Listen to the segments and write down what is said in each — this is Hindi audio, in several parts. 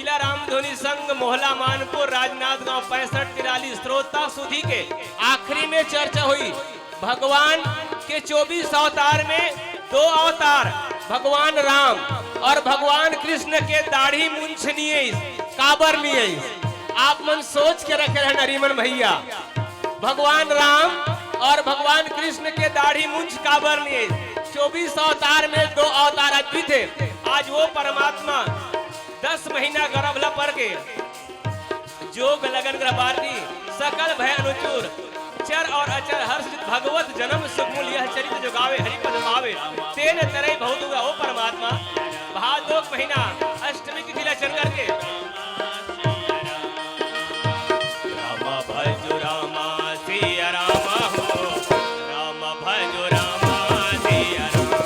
जिला रामधुनी संघ मोहला मानपुर राजनांदगांव 6543 श्रोता सुधी के आखिरी में चर्चा हुई। भगवान के 24 अवतार में 2 अवतार भगवान राम और भगवान कृष्ण के दाढ़ी मूंछनीय काबर लिए। आप मन सोच के रखे रहे नरीमन भैया, भगवान राम और भगवान कृष्ण के दाढ़ी मूंछ काबर लिए। 24 अवतार में 2 अवतार अद्भुत थे। आज वो परमात्मा 10 महीना गर्भ ला पर के जोग लगन ग्रबारती सकल भय अनुचूर चर और अचर हर्ष भगवत जन्म सुखमूल यह चरित जो गावे हरिपद पावे तेन तरह बहुत हुआ। वो परमात्मा भादोक महीना अष्टमी तिथि ला चल करके रामा भजो रामा सिया रामा हो, रामा भजो रामा सिया रामा,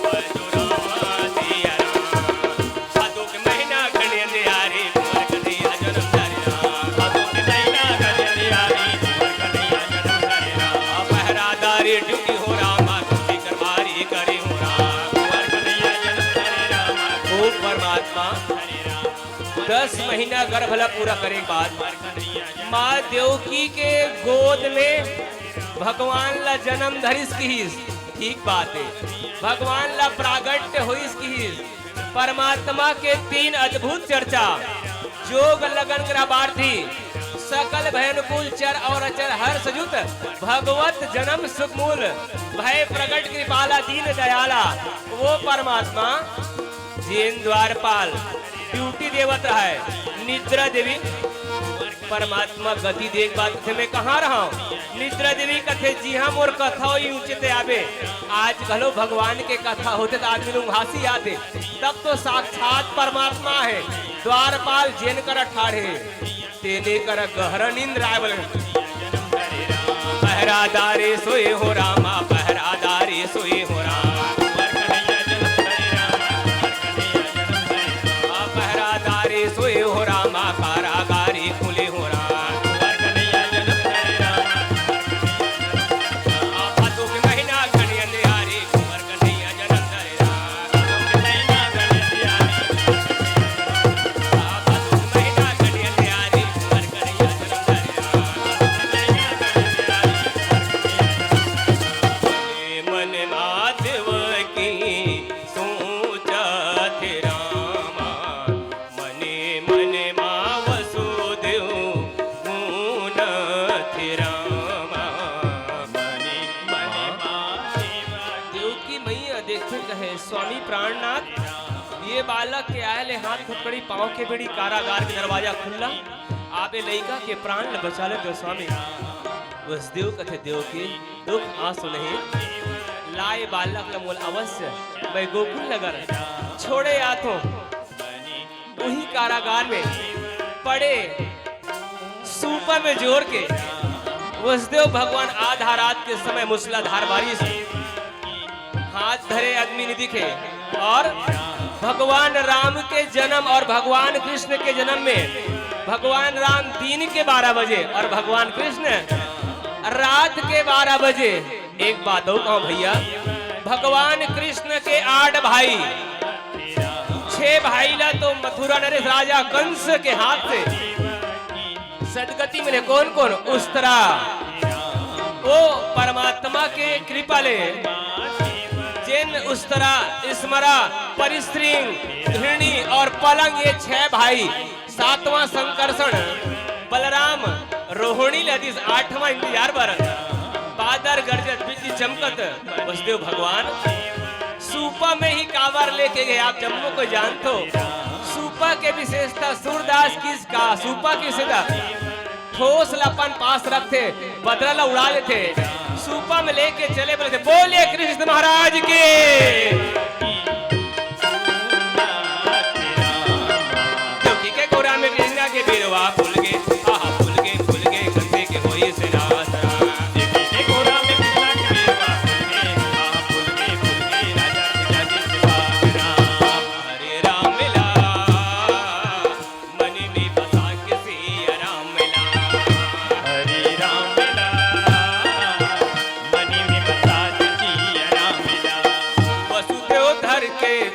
भजो रामा सिया रामा। भादोक महीना गणे दियारी कुंवर कन्हैया जन्म धरि राम, भादोक महीना गणे दियारी कुंवर कन्हैया जन्म धरि राम। पहरादारी ड्यूटी हो रामा ड्यूटी करवारी करे हो राम, कुंवर कन्हैया जन्म धरि राम। ओ परमात्मा 10 महीना गर्भ ला पूरा करे के बाद माँ देवकी के गोद में भगवान ला जन्म धरिस की। ठीक बात है, भगवान ला प्रागट्य होइस की। परमात्मा के 3 अद्भुत चर्चा जोग लगन ग्रबार्थी सकल भयनुकूल चर और अचर हर सजुत भगवत जन्म सुखमूल भय प्रगट कृपाला दीन दयाला। वो परमात्मा जैन द्वारपाल ड्यूटी देवत है निद्रा देवी। परमात्मा गति देख बात थे मैं कहाँ रहा हूँ। निद्रा देवी कथे जी हाँ मोर कथा ही उचित आवे। आज कहो भगवान के कथा होते तो आदमी लोग हंसी आते, तब तो साक्षात परमात्मा है द्वारपाल जैन कर ठाढ़े तेने कर गहरा नींद आए बोले। पहरादारे सोए हो रामा, पहरादारे सोए हो रामा, पहरादारे सोए हो रामा, कारागारे खुले हो राम, कुंवर कन्हैया जन्म धरि राम। भादोक महीना गणे दियारी कुंवर कन्हैया जन्म धरि राम, भादोक महीना गणे दियारी, भादोक महीना गणे दियारी कुंवर कन्हैया जन्म धरि राम। मन माधव की सोचत रामा, मने मने माँ वसुदेव गुणत रामा, मने मने माँ देवकी मैया देखते कहे स्वामी प्राणनाथ ये बालक के आयले हाथ खपकड़ी पाँव के बेड़ी कारागार के दरवाजा खुला आपे लइका के प्राण ल बचा ले दो स्वामी। वसुदेव कथे देवकी दुख आंसू नहीं लाए बालक ल मोल अवश्य मैं गोकुल नगर छोड़े आतो। वही कारागार में पड़े सूपा में जोर के वसुदेव भगवान आधा रात के समय मूसलाधार बारिश हाथ धरे आदमी नहीं दिखे। और भगवान राम के जन्म और भगवान कृष्ण के जन्म में भगवान राम दिन के 12 बजे और भगवान कृष्ण रात के 12 बजे। एक बात हो कहूं भैया, भगवान कृष्ण के 8 भाई, 6 भाई ला तो मथुरा नरेश राजा कंस के हाथ से सदगति मिले। कौन कौन? उस्तरा वो परमात्मा के कृपा ले जिन उस्तरा स्मरा परिश्रिंग घृणी और पलंग ये 6 भाई। 7वां संकर्षण बलराम रोहिणी लदिस 8वां इंतजार बरत बादर गरजत बिजली चमकत वसुदेव भगवान सूपा में ही कावर लेके गए। आप जम्मू को जानते हो सूपा के विशेषता सूरदास किसका सूपा की सीधा ठोस लपन पास रखते बदला ला उड़ा लेते सूपा में लेके चले बोले थे बोले कृष्ण महाराज के। क्योंकि के गोरा में कृष्णा के बिरवा फूल गए फूल गए कंधे के होई से नाथ।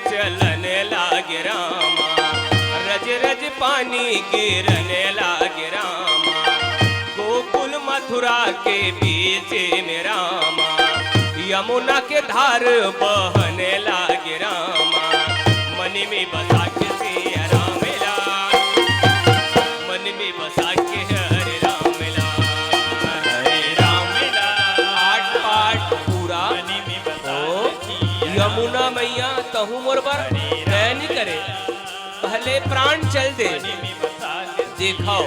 चलन लागे रामा पानी गिरने लागे रामा, गोकुल मथुरा के बीच में रामा, यमुना के धार बहने लागे रामा, मन में बसा के सिया राम ला, मन में बसा के हरे राम ला, हरे राम ला। आठ पाठ पूरा यमुना मैया तहु मोर पर दया नहीं करे, पहले प्राण चल दे। देखो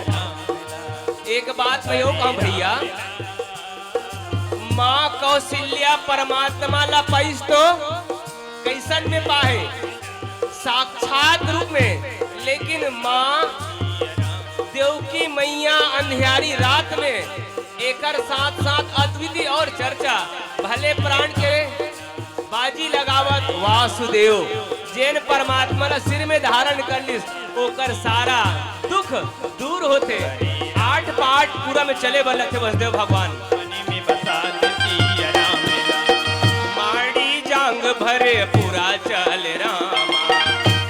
एक बात मैं कहूं भैया, माँ कौशल्या परमात्मा ला पैस तो कैसन में पाए, साक्षात रूप में, लेकिन माँ देवकी मैया अंधियारी रात में एकर साथ साथ अद्वितीय और चर्चा, भले प्राण के बाजी लगावत वासुदेव जैन परमात्मा ला सिर में धारण कर लिस, ओकर सारा दुख दूर होते। आठ पाठ पूरा में चले वाले थे वसुदेव भगवान। माड़ी जांग भरे पूरा चल रामा,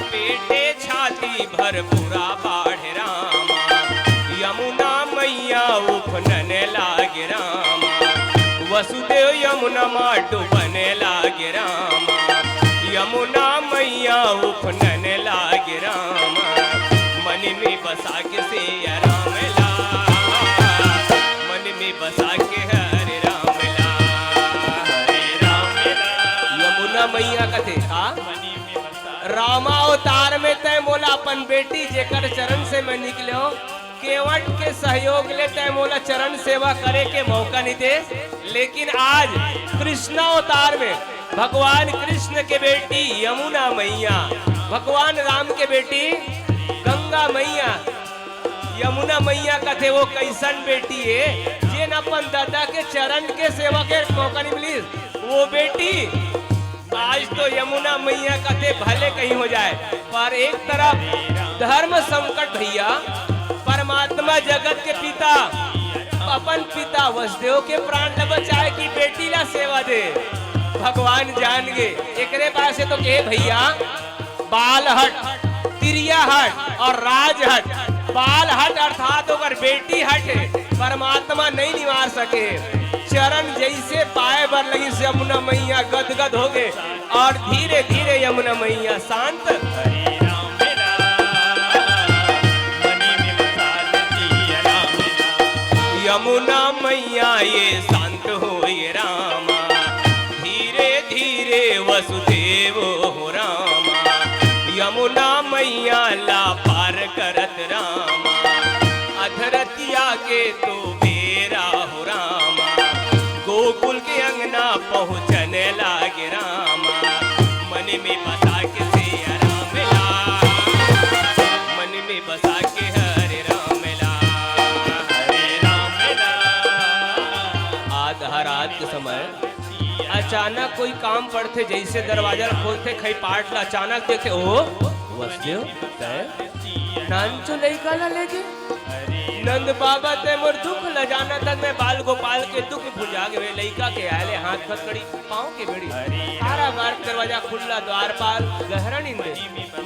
पेटे छाती भर पूरा बाढ़ रामा, यमुना मैया उफनने लागे रामा, वसुदेव यमुना माँ डूबने लागे रामा, यमुना मैया उफनने लागे रामा, मन में बसा के सिया राम ला, मन में बसा के हरे राम ला, हरे राम ला। यमुना मैया कथे रामा अवतार में तय मोला अपन बेटी जेकर चरण से मैं निकलो, केवट के सहयोग ले तय मोला चरण सेवा करे के मौका नहीं दे, लेकिन आज कृष्ण अवतार में भगवान कृष्ण के बेटी यमुना मैया, भगवान राम के बेटी गंगा मैया, यमुना मैया का थे वो कैसन बेटी है जिन अपन दादा के चरण के सेवा के मौका नहीं मिली, वो बेटी आज तो यमुना मैया का थे भले कहीं हो जाए, पर एक तरफ धर्म संकट भैया, परमात्मा जगत के पिता अपन पिता वसुदेव के प्राण न बचाए कि बेटी ला सेवा दे, भगवान जान गे एकरे पास से तो के भैया बाल हट, तिरिया हट और राज हट। बाल हट अर्थात अगर बेटी हट परमात्मा नहीं निवार सके, चरण जैसे पाए बर लगी से यमुना मैया गदगद हो गए और धीरे धीरे यमुना मैया शांत। यमुना मैया ये शांत होए रामा, धीरे धीरे वसुदेव हो रामा, यमुना मैया ला पार करत रामा, अधरतिया के तो बेरा हो रामा, गोकुल के अंगना पहुँचने लागे रामा, मन में बसा के सिया राम ला, मन में बसा के हरे राम ला, हरे राम ला। आधा रात के समय अचानक कोई काम पड़ते, जैसे दरवाजा खोलते खई पाट ला, अचानक देखे ओ वसुदेव नानचो लइका ला लेके नंद बाबा ते मोर दुख ल जाना तक मैं बाल गोपाल के दुख भुजा गए, लइका के आले हाथ फटकड़ी पाँव के बेड़ी, सारा बार दरवाजा खुला, द्वारपाल गहरा नींद।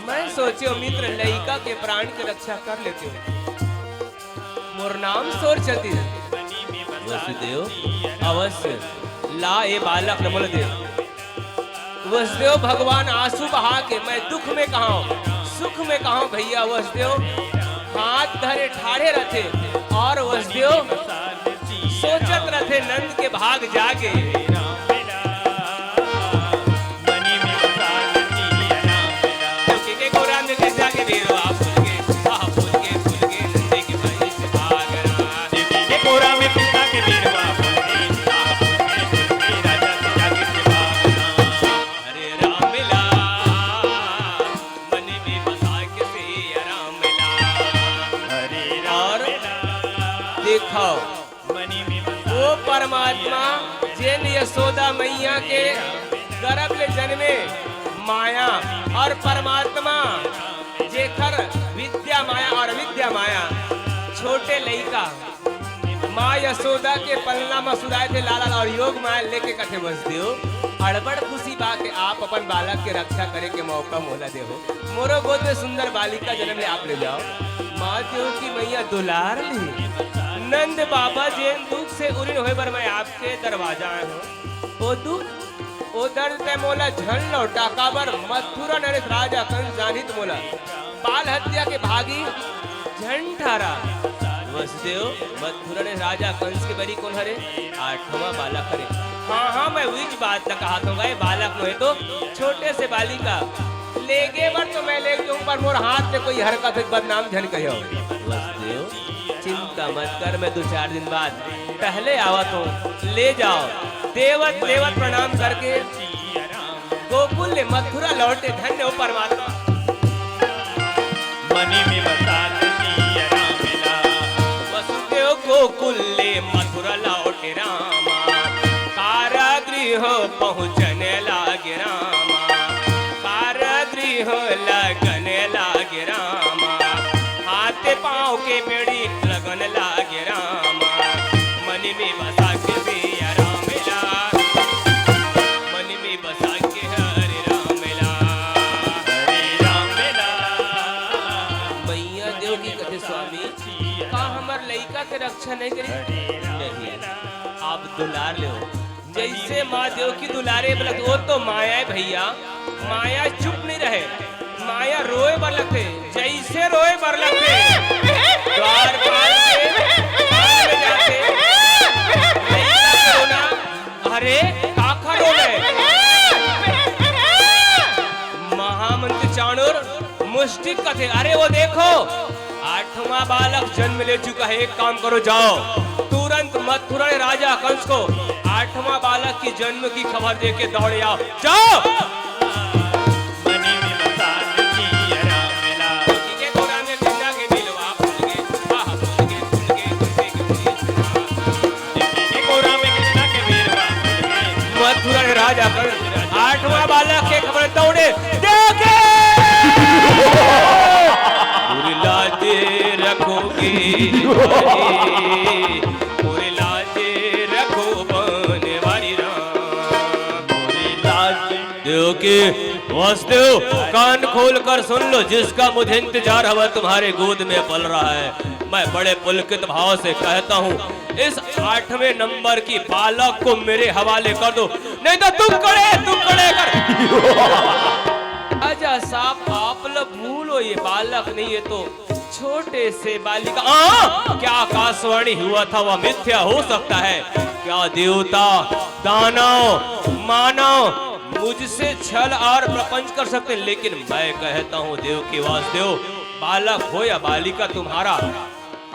मैं सोचे मित्र लइका के प्राण की रक्षा कर लेते हो, मोर नाम सोर चलती वसुदेव अवश्य ला ए बालक न मोल दे। वसुदेव भगवान आंसू बहा के मैं दुख में कहा हूं सुख में कहा हूं भैया। वसुदेव हाथ धरे ठाड़े रहते और वसुदेव सोचत रहते नंद के भाग जागे। वो परमात्मा जिन यशोदा मैया के गर्भ ले जन्मे माया और परमात्मा जेकर विद्या माया और विद्या माया छोटे लइका माँ यशोदा के पलना में सुधाए थे लाला और योग माया लेके कथे वसुदेव अड़बड़ खुशी बा के आप अपन बालक के रक्षा करे के मौका मोला देहो। मोरो गोद में सुंदर बालिका जन्म ले आप ले जाओ। माँ मैं दुलार ली। नंद बाबा जेन दुख से उरिन होए बर मैं आपके दरवाजा आए हूँ। ओ दुख ओ दर्द ते मोला झन लौटा काबर मथुरा नरेश राजा कंस जानित मोला बाल हत्या के भागी झन ठारा। वसुदेव मथुरा ने राजा कंस के बरी कौन हरे? आठवां बालक हरे। हाँ मैं वही बात तक कहा तो गए बालक में तो छोटे से बालिका लेगे बर तो मैं ले जाऊं पर मोर हाथ से कोई हरकत बदनाम झन कहो। वसुदेव चिंता मत कर, मैं 2-4 दिन बाद पहले आवत हूँ, ले जाओ। देवत देवत प्रणाम करके गोकुल ने मथुरा लौटे। धन्य हो परमात्मा। मनी में बसात किया राम मिला। वसुदेव गोकुल ने मथुरा लौटे रामा। कारागृह पहुँचने लागे रामा। कारागृह लगने लागे रामा। हाथ पाँव के बेड़ी लगन लागे रामा। मनी में बसा के सिया राम मिला। मनी में बसा के हरे राम मिला। हरे राम मिला। मैया देव की कथे स्वामी का हमर लइका के रक्षा नहीं करी? नहीं, आप दुलार ले हो। जैसे माँ देव की दुलारे बलक वो तो माया है भैया। माया चुप नहीं रहे, माया रोए बर लगते। जैसे रोए बर लगते द्वार पाल के पाल में जाते लइका के रोना। अरे काखा रो गए। महामंत्री चाणूर मुष्टिक कथे। अरे वो देखो 8वां बालक जन्म ले चुका है। एक काम करो, जाओ तुरंत मथुरा राजा कंस को 8वां बालक की जन्म की खबर दे के दौड़े आओ। जाओ। मनी में बसात किया राम मिला। के गोरा में बिना के बिलवा फूल के वाह फूल के खुशी के के कोरा में कृष्णा के वीरवा। मथुरा राजा कंस 8वां बालक के खबर दौड़े देखे। पूरी लाजे रखोगे पूरी लाजे रखो बने वाली राम। पूरी लाज देव के वासुदेव कान खोल कर सुन लो। जिसका मुझे इंतजार हवा तुम्हारे गोद में पल रहा है। मैं बड़े पुलकित भाव से कहता हूँ इस 8वें नंबर की बालक को मेरे हवाले कर दो, नहीं तो तुम कड़े कर। राजा साहब आप लोग भूलो ये बालक नहीं है तो छोटे से बालिका। क्या आकाशवाणी हुआ था वह मिथ्या हो सकता है? क्या देवता दानव मानव मुझसे छल और प्रपंच कर सकते? लेकिन मैं कहता हूँ देव के वासुदेव बालक हो या बालिका तुम्हारा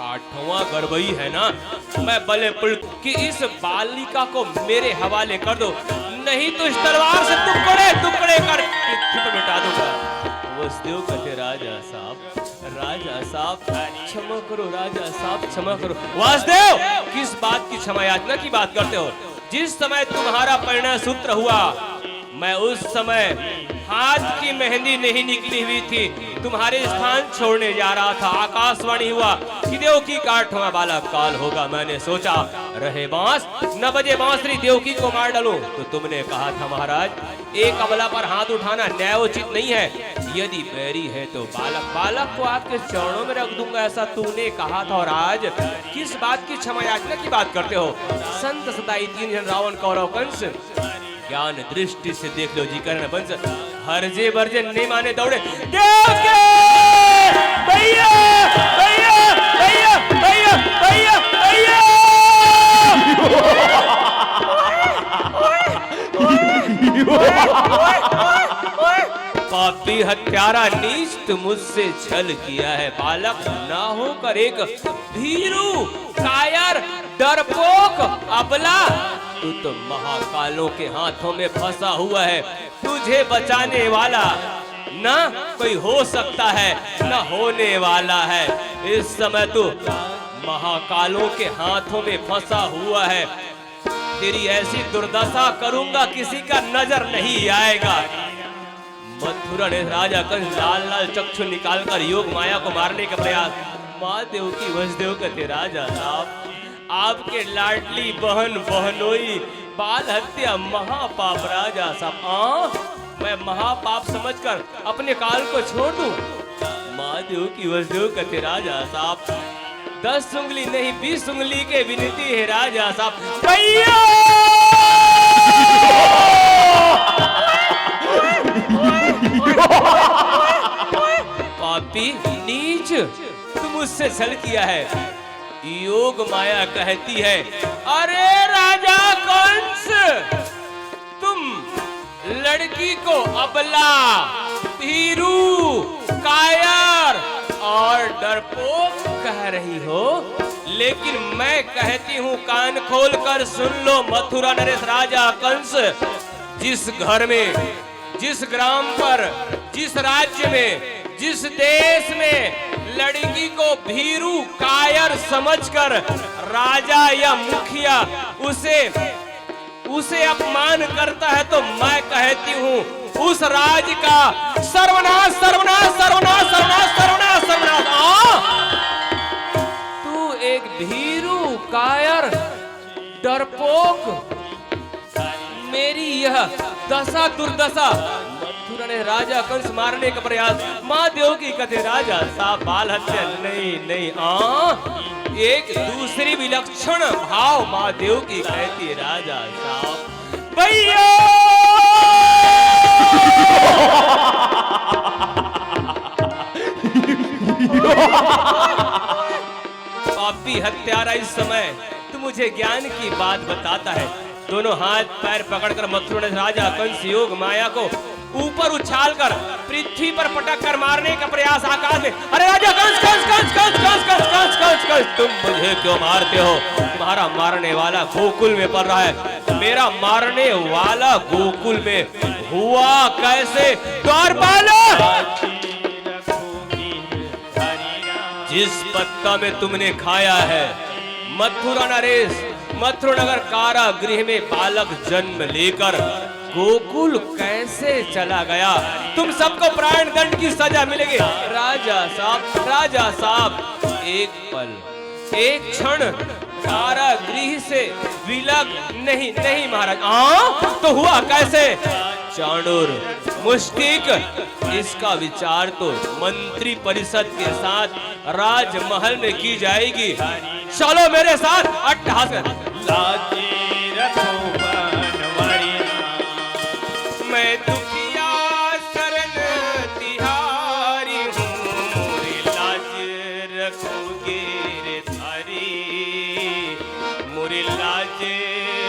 8वां गर्भई है ना। मैं बले पुल की इस बालिका को मेरे हवाले कर दो, नहीं तो इस तलवार से टुकड़े कर मिटा दूंगा। वासुदेव कहते राजा साहब क्षमा करो, राजा साहब क्षमा करो। वासुदेव किस बात की क्षमा याचना की बात करते हो? जिस समय तुम्हारा परिणय सूत्र हुआ मैं उस समय हाथ की मेहंदी नहीं निकली हुई थी, तुम्हारे स्थान छोड़ने जा रहा था। आकाशवाणी हुआ कि देवकी का 8वां बालक काल होगा। मैंने सोचा रहे बांस न बजे बांसुरी देवकी को मार डालूं। तो तुमने कहा था महाराज एक अबला पर हाथ उठाना न्यायोचित नहीं है। यदि बैरी है तो बालक को आपके चरणों में रख दूंगा, ऐसा तूने कहा था। और आज किस बात की क्षमा याचना की बात करते हो? संत सताई 3 जन रावण कौरव कंस ज्ञान दृष्टि से देख लो जी। कर्ण बंस हरजे बरजे नहीं माने दौड़े देव के भैया भैया भैया भैया भैया भैया। पापी हत्यारा नीच मुझसे छल किया है। बालक ना होकर एक भीरू कायर डरपोक अबला, तू तो महाकालों के हाथों में फंसा हुआ है। तुझे बचाने वाला ना कोई हो सकता है ना होने वाला है। इस समय तू महाकालों के हाथों में फंसा हुआ है। तेरी ऐसी दुर्दशा करूंगा किसी का नजर नहीं आएगा। मथुरा ने राजा कंस लाल लाल चक्षु निकालकर योग माया को मारने का प्रयास। माँ देव की वसुदेव कहते राजा साहब आपके लाडली बहन बहनोई बाल हत्या महापाप। राजा साहब मैं महापाप समझकर अपने काल को छोड़ दूं? माँ देव की वसुदेव कहते राजा साहब 10 उंगली नहीं 20 उंगली के विनती है राजा साहब। भैया पापी नीच, तुम मुझसे छल किया है। योग माया कहती है, अरे राजा कंस, तुम लड़की को अबला, भीरू, कायर और डरपोक कह रही हो, लेकिन मैं कहती हूँ कान खोल कर सुन लो मथुरा नरेश राजा कंस। जिस घर में, जिस ग्राम पर, जिस राज्य में, जिस देश में लड़की को भीरू कायर समझकर राजा या मुखिया उसे अपमान करता है, तो मैं कहती हूँ उस राज का सर्वनाश सर्वनाश सर्वनाश सर्वनाश सर्वनाश सर्वनाश। तू एक भीरू कायर डरपोक, मेरी यह दशा दुर्दशा, मथुरा ने राजा कंस मारने का प्रयास। माँ देव की कथे राजा साहब बाल हत्या नहीं एक दूसरी विलक्षण भाव माँ देव की कहती है राजा साहब। भैया पापी हत्यारा इस समय तू मुझे ज्ञान की बात बताता है। दोनों हाथ पैर पकड़कर मथुरा ने राजा कंस योग माया को ऊपर उछालकर पृथ्वी पर पटक कर मारने का प्रयास आकाश में। अरे राजा कंस कंस कंस कंस कंस कंस कंस कंस कंस, तुम मुझे क्यों मारते हो? तुम्हारा मारने वाला गोकुल में पड़ रहा है। मेरा मारने वाला गोकुल में हुआ कैसे? द्वारपाल, जिस पत्ता में तुमने खाया है, मथुरा नरेश मथुरा नगर कारागृह में बालक जन्म लेकर गोकुल कैसे चला गया? तुम सबको प्राण दंड की सजा मिलेगी। राजा साहब एक पल, एक क्षण कारागृह से विलग नहीं महाराज। तो हुआ कैसे? चाणूर, मुष्टिक, इसका विचार तो मंत्री परिषद के साथ राजमहल में की जाएगी। चलो मेरे साथ अट्टहास। मैं दुखिया शरण तिहारी हूँ, मोरी लाज रखोगे रे थारी, मोरी लाज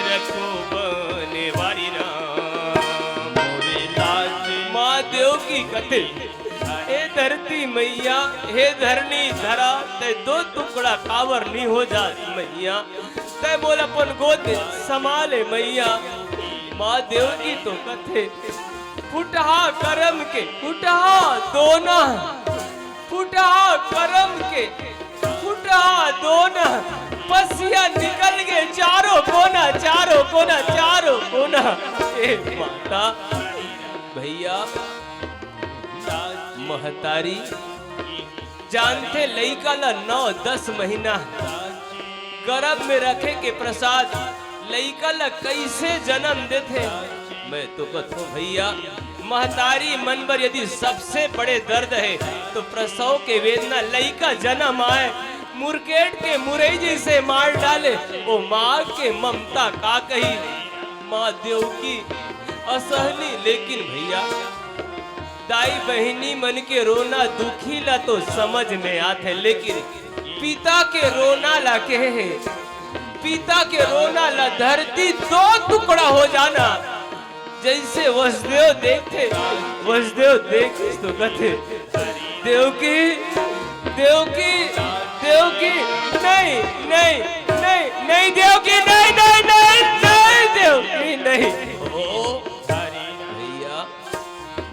रखो बने वारी राम, मोरी लाज। माँ देव की कथे। हे धरती मैया, हे धरनी धरा, ते दो टुकड़ा कावर नहीं हो जा मैया, ते बोल अपन गोद संभाले मैया। माँ देव की तो कथे। फुटहा करम के फुटहा दोना, फुटहा करम के फुटहा दोना, पसिया निकल गए चारों कोना चारों कोना चारों कोना। ए माता भैया महतारी जानते लइका ला 9-10 महीना गर्भ में रखे के प्रसाद लइका ला कैसे जन्म देते। मैं तो कहूँ भैया महतारी मन पर यदि सबसे बड़े दर्द है तो प्रसव के वेदना लइका जन्म आए मुर्केट के मुरैजी से मार डाले, वो माँ के ममता का कही। माँ देव की असहनी, लेकिन भैया दाई बहनी मन के रोना दुखी ला तो समझ में आते, लेकिन पिता के रोना ला के है, पिता के रोना ला धरती 2 टुकड़ा हो जाना। जैसे वसुदेव देखते, वसुदेव देखे तो कहते देवकी देवकी देवकी नहीं नहीं नहीं नहीं देवकी नहीं नहीं नहीं नहीं देवकी नहीं। भैया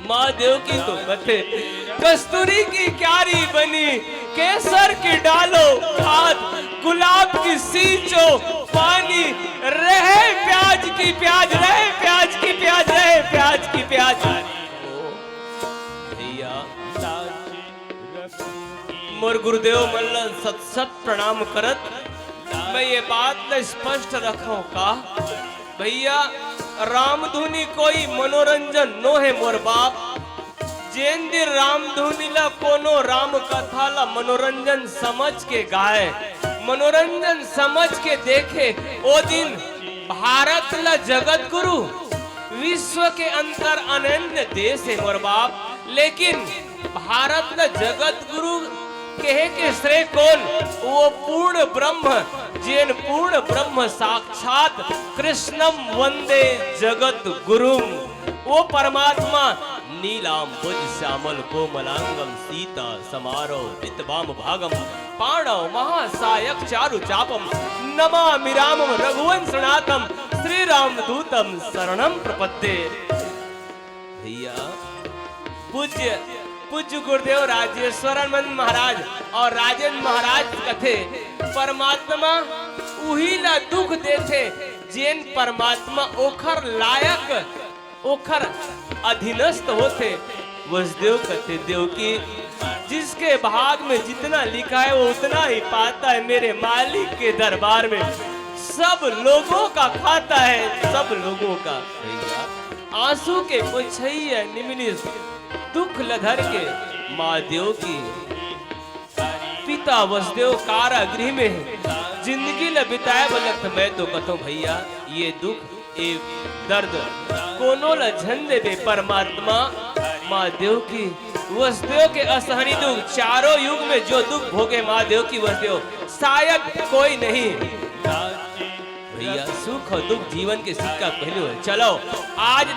माँ देव की तो कथे कस्तूरी की क्यारी बनी, केसर की डालो हाथ, गुलाब की सींचो पानी, रहे प्याज की प्याज, रहे प्याज की प्याज, रहे प्याज की प्याज। भैया मोर गुरुदेव मल्ल सत सत प्रणाम करत मैं ये बात न स्पष्ट रखूं का भैया रामधुनी कोई मनोरंजन नो है मोर बाप। जेन दिन राम धुनी ला कोनो राम कथा ला मनोरंजन समझ के गाए, मनोरंजन समझ के देखे, ओ दिन भारत ला जगत गुरु, विश्व के अंतर अनन्य देश है मोर बाप। लेकिन भारत ला जगत गुरु कहे के श्रेय कौन? वो पूर्ण ब्रह्म, जेन पूर्ण ब्रह्म साक्षात कृष्णम वंदे जगत गुरुम। वो परमात्मा नीलांबुज श्यामल कोमलांगम सीता समारो वितवाम भागम पाणव महासायक चारु चापम नमामि रामम रघुवंशनाथम श्री राम दूतम शरणम प्रपद्ये। भैया पूज्य गुरुदेव राजेश्वरानंद महाराज और राजेंद्र महाराज कथे परमात्मा उही ला दुख देथे जेन परमात्मा ओखर लायक ओखर अधीनस्थ होते। वसुदेव कथे देवकी जिसके भाग में जितना लिखा है वो उतना ही पाता है, मेरे मालिक के दरबार में सब लोगों का खाता है, सब लोगों का। भैया आंसू के पुछैया निमिलिस दुख लधर के माँ देव की पिता वसुदेव कारागृह में जिंदगी ल बिताए बोलत। मैं तो कहता भैया ये दुख ये दर्द कोनो ल झन देवे परमात्मा। माँ देव की वसुदेव के असहनी दुख चारों युग में जो दुख भोगे माँ देव की वसुदेव शायद कोई नहीं। भैया सुख और दुख जीवन के सिक्का पहलू है। चलो आज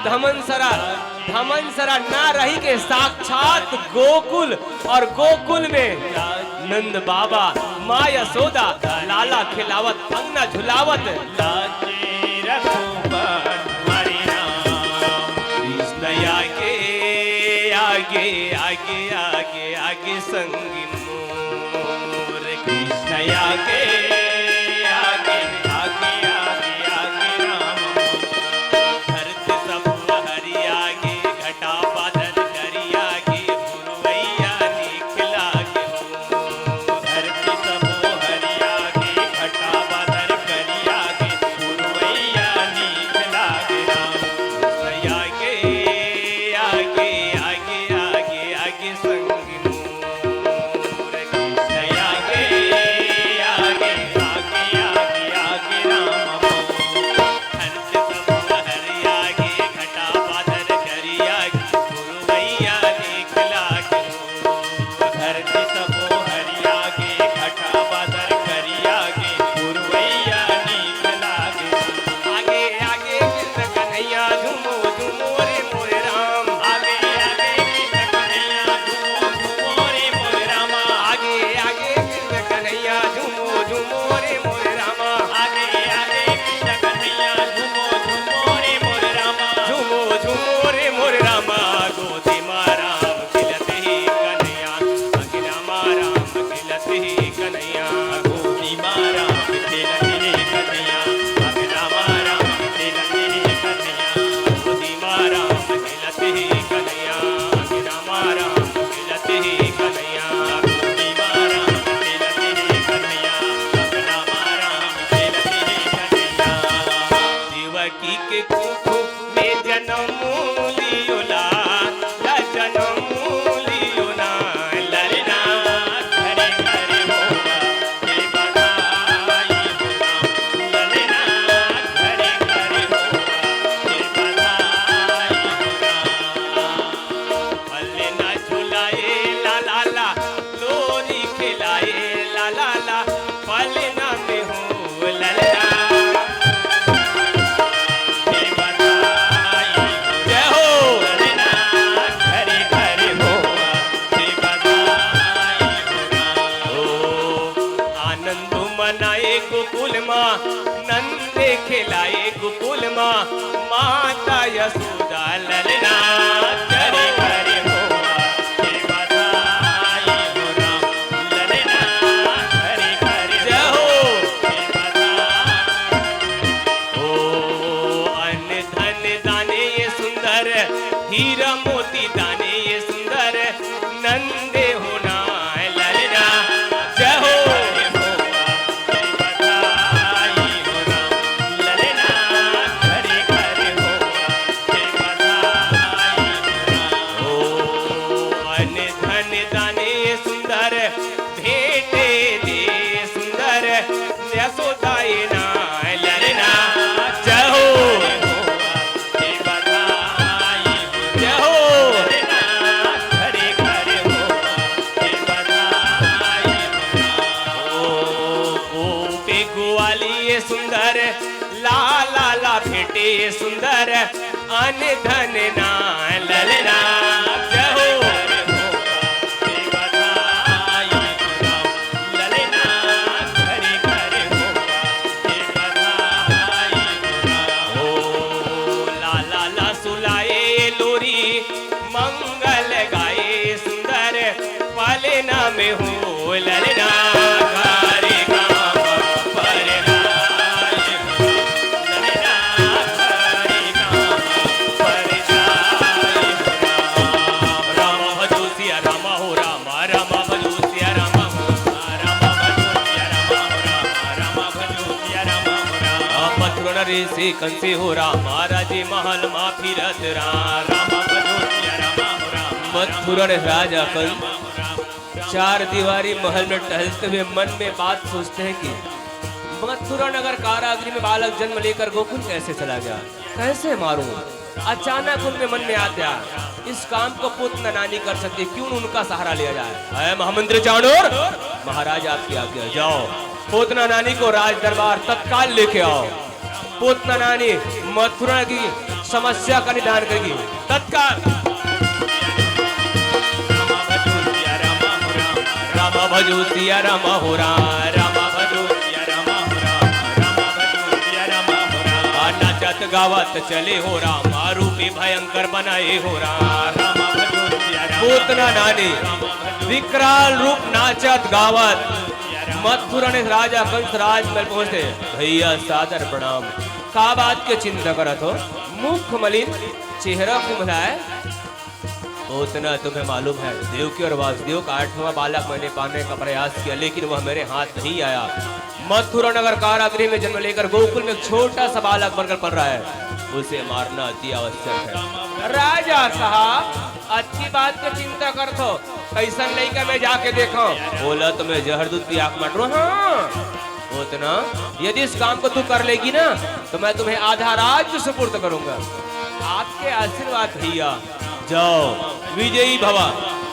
धमनसरा ना रही के साक्षात गोकुल, और गोकुल में नंद बाबा माँ यशोदा लाला खिलावत अंगना झुलावत। आगे आगे आगे आगे संगी मोर कृष्ण आगे आगे आगे आगे आगे राम धरती सब हरि आगे घटा बादल करी आगे पुरवैया निकला के धरती सब हरि आगे घटा बादल करी आगे पुरवैया निकला के राम कृष्ण आगे आगे आगे आगे आगे संगी मोर कृष्ण आगे आगे आगे आगे आगे राम धरती सब हरि आगे घटा बादल करी आगे पुरवैया निकला के धरती सब हरि आगे घटा बादल करी आगे पुरवैया निकला के आगे आगे कृष्ण कन्हैया झूमो झूमो रे मोरे राम आगे आगे कृष्ण कन्हैया झूमो झूमो रे मोरे रामा आगे आगे कृष्ण कन्हैया झूमो झूमो रे मोरे रामा आगे आगे कृष्ण कन्हैया झूमो झूमो रे मोरे रामा झूमो झूमो रे मोरे रामा गोदी माराम खिलत ही कन्हैया अखिला माराम खिलत ही कन्हैया गोदी माराम खिलत ही कन्हैया अखिला माराम खिलत ही कन्हैया गोदी माराम खिलत ही कन्हैया अखिला माराम खिलत ही कन्हैया गोदी माराम खिलत ही कन्हैया अखिला माराम खिलत ही कन्हैया। देवकी के कुख में जन्म लियो लाला जन्म लियो ना ललना घरे घरे होगा के बधाई होगा ललना घरे घरे होगा के बधाई होगा। पल्ले ना झुलाए ला ला ला लोरी खिलाए ला ला ला पल्ले ना में हो ललना के बधाई जय हो ललना घरे घरे होगा के बधाई होगा। ओ आनंद मनाए गोकुल माँ नंदे खिलाए गोकुल माँ माता यशोदा ललना घरे घरे होगा के बधाई होगा ललना घरे घरे जय हो के बधाई। ओ अन्न धन दाने ये सुंदर हीरा मोती दाने ये सुंदर नंदे होना ललना जय हो के बधाई होगा ललना घरे घरे होगा के बधाई वाली ये सुंदर लाला ला भेटे ये सुंदर अन धन ना ललना जय हो। में हो ललना घरे गाम पर गाय ललना घरे गाम पर गाय राम भजो सिया राम हो राम राम भजो सिया राम राम भजो सिया राम भजो सिया राम मथुरा रे से कंसे हो राम राजे महल मा फिरत राम भजो सिया राम मथुरा राजा कंस चार दीवारी महल में टहलते हुए मन में बात सोचते हैं कि मथुरा नगर कारागृह में बालक जन्म लेकर गोकुल कैसे चला गया, कैसे मारूं। अचानक उनके मन में आता इस काम को पुत्र नानी कर सकती, क्यों उनका सहारा लिया जाए। महामंत्री चाणूर महाराज आपकी आज्ञा, जाओ पुतना नानी को राज दरबार तत्काल लेके आओ। पुतना नानी मथुरा की समस्या का निदान करेगी तत्काल। राम भजो सिया राम हो राम भजो सिया राम भजो सिया राम नाचत गावत चले हो राम रूपी भयंकर बनाए हो राम भजो सिया राम। पुतना नानी विकराल रूप नाचत गावत मथुरा ने राजा कंस राजमहल पहुंचते। भैया सादर प्रणाम, का बात के चिंता करत हो, मुख मलिन चेहरा कुमलाए। उतना तुम्हें मालूम है देवकी और वासुदेव का 8वां बालक मैंने पाने का प्रयास किया, लेकिन वह मेरे हाथ नहीं आया। मथुरा नगर कारागृह में जन्म लेकर गोकुल में छोटा सा बालक बनकर पल रहा है, उसे मारना अति आवश्यक है। राजा साहब अच्छी बात की चिंता कर दो, कैसन लड़का मैं जाके देखो। बोला तो मैं जहर दूध पिया मारू। हाँ उतना यदि इस काम को तू कर लेगी ना तो मैं तुम्हें आधा राज्य सुपुर्द करूंगा। आपके आशीर्वाद भैया, जाओ विजयी भवा।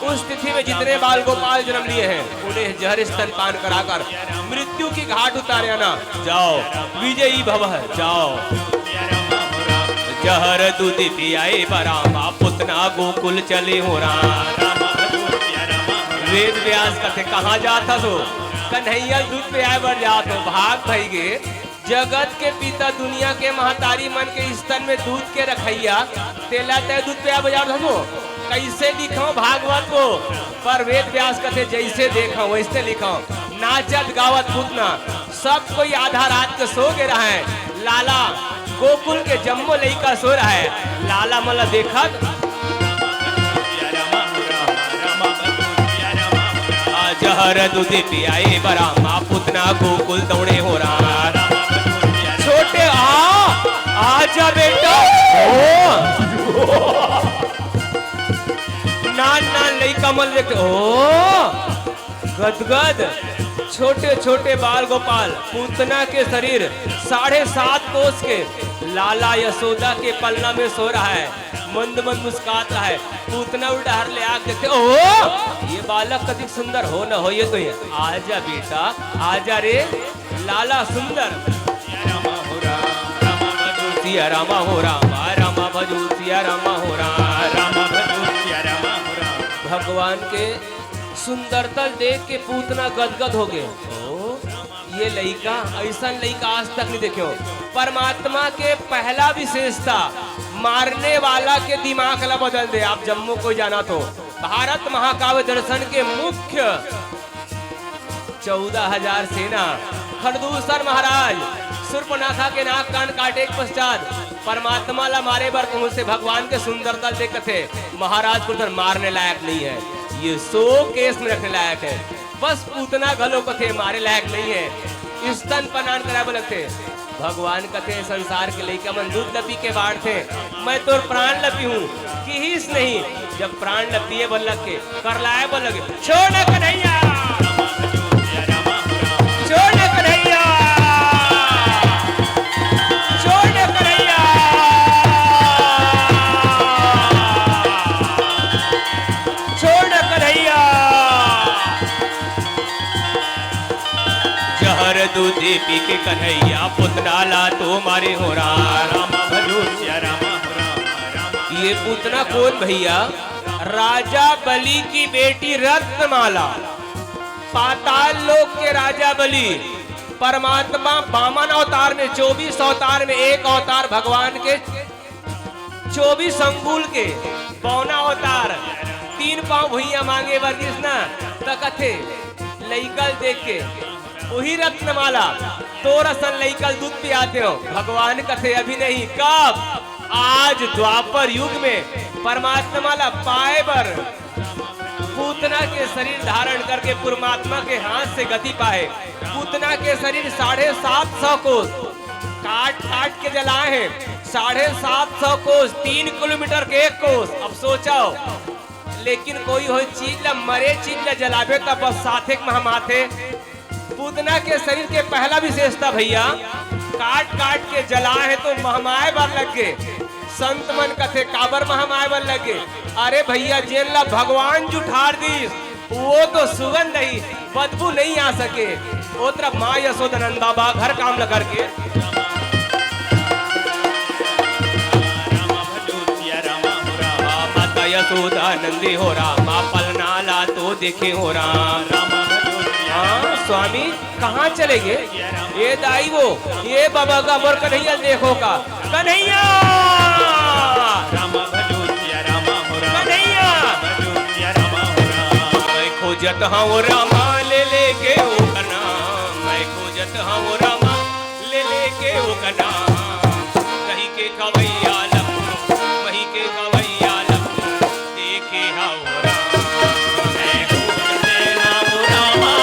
उस तिथि में जितने बाल गोपाल जन्म लिए हैं उन्हें जहर स्तनपान कराकर मृत्यु की घाट उतारे आना। जाओ विजयी भवा, जाओ। जहर दूध पियाए बरामा पुतना गोकुल चले हो राम। वेद व्यास कथे कहाँ जाता तो कन्हैया दूध पियाए बर जात हो, भाग भाई गे। जगत के पिता दुनिया के महतारी मन के स्तन में दूध के रखैया तेला तय दूध पिया बाजार धो कैसे लिखो भागवत को, पर वेद व्यास कथे जैसे देखो वैसे लिखो। नाचत गावत पुतना सब कोई आधा रात के सो गे रहा है। लाला गोकुल के जम्मो लइका सो रहा है। लाला मला देखत जहर दूध पियाए बरामा पुतना गोकुल दौड़े हो रहा। छोटे आजा बेटा। नान नान लइका मन देखते गदगद छोटे छोटे बाल गोपाल पूतना के शरीर 7.5 कोस के लाला यशोदा के पलना में सो रहा है। मंद मंद मुस्कात रहा है। पूतना उल्टा हर ले आग देखते, ओह ये बालक कति सुंदर हो न हो। ये तो ये आजा बेटा आजा रे लाला सुंदर। सिया रामा हो रामा रामा भजो सिया रामा हो रामा भजो सिया रामा हो राम। भगवान के सुंदरता देख के पूतना गदगद हो गए। ये लड़का ऐसा लड़का आज तक नहीं देखो। परमात्मा के पहला विशेषता मारने वाला के दिमाग ला बदल दे। आप जम्मू को जाना तो भारत महाकाव्य दर्शन के मुख्य 14,000 सेना खरदूसर महाराज सुर्पनाखा के नाक कान काटे के पश्चात परमात्मा ला मारे बर कहूं से भगवान के सुंदरता देख थे महाराज को मारने लायक नहीं है। ये 100 केस में रखने लायक है। बस पूतना गलो कथे मारे लायक नहीं है। स्तन पनान करावे लगते। भगवान कथे संसार के लइका मन दूध लपी के बाढ़ थे, मैं तो प्राण लपी हूँ कि हिस नहीं। जब प्राण लपिए बन लग के कर लाए बन लगे। छोड़ न कन्हैया, छोड़ न कन्हैया, छोड़ न कन्हैया, छोड़ न कन्हैया। पर दूध पी के कन्हैया पुतना ला तो मारे हो राम। राम भजो सिया राम हो राम राम। ये पूतना कौन भैया? राजा बलि की बेटी रत्नमाला। पाताल लोक के राजा बलि परमात्मा वामन अवतार में 24 अवतार में एक अवतार भगवान के 24 अंगुल के पौना अवतार 3 पांव भुइया मांगे वर्गीस ना तकथे लइकल देख के वही रत्नमाला तो रसन लइकल दूध पियाते हो भगवान कथे अभी नहीं कब आज द्वापर युग में परमात्मा पाए बर पूतना के शरीर धारण करके परमात्मा के हाथ से गति पाए। पूतना के शरीर 750 कोस काट काट के जलाए हैं। 750 कोस 3 किलोमीटर के 1 कोस। अब सोचाओ लेकिन कोई हो चीज ला मरे चीज ला जलावे तब बस साथे महमाथे। पूतना के शरीर के पहला विशेषता भैया काट काट के जलाए हैं तो महमाए बार लग गए। संत मन कथे काबर महमाए बन लगे। अरे भैया जेन ला भगवान जुठार दी वो तो सुगंध नहीं बदबू नहीं आ सके। वो तरफ माँ यशोदानंदा बा घर काम ल करके राम भजो सिया राम हो राम। माता यशोदानंदी हो राम। माँ पलनाला तो देखे हो राम। राम भजो सिया हाँ स्वामी कहाँ चले गए? ये दाई वो ये बाबा का मोर कन्हैया देखो का कन्हैया। राम भजो सिया राम हो राम। कन्हैया भजो सिया राम हो राम। मैं खोजत हूँ रामा ले लेके ओ कना। मैं खोजत हूँ रामा ले लेके ओ कना। कहीं के कवैया लखनऊ वहीं के कवैया लखनऊ देखे हाउ राम। मैं खोजते राम रामा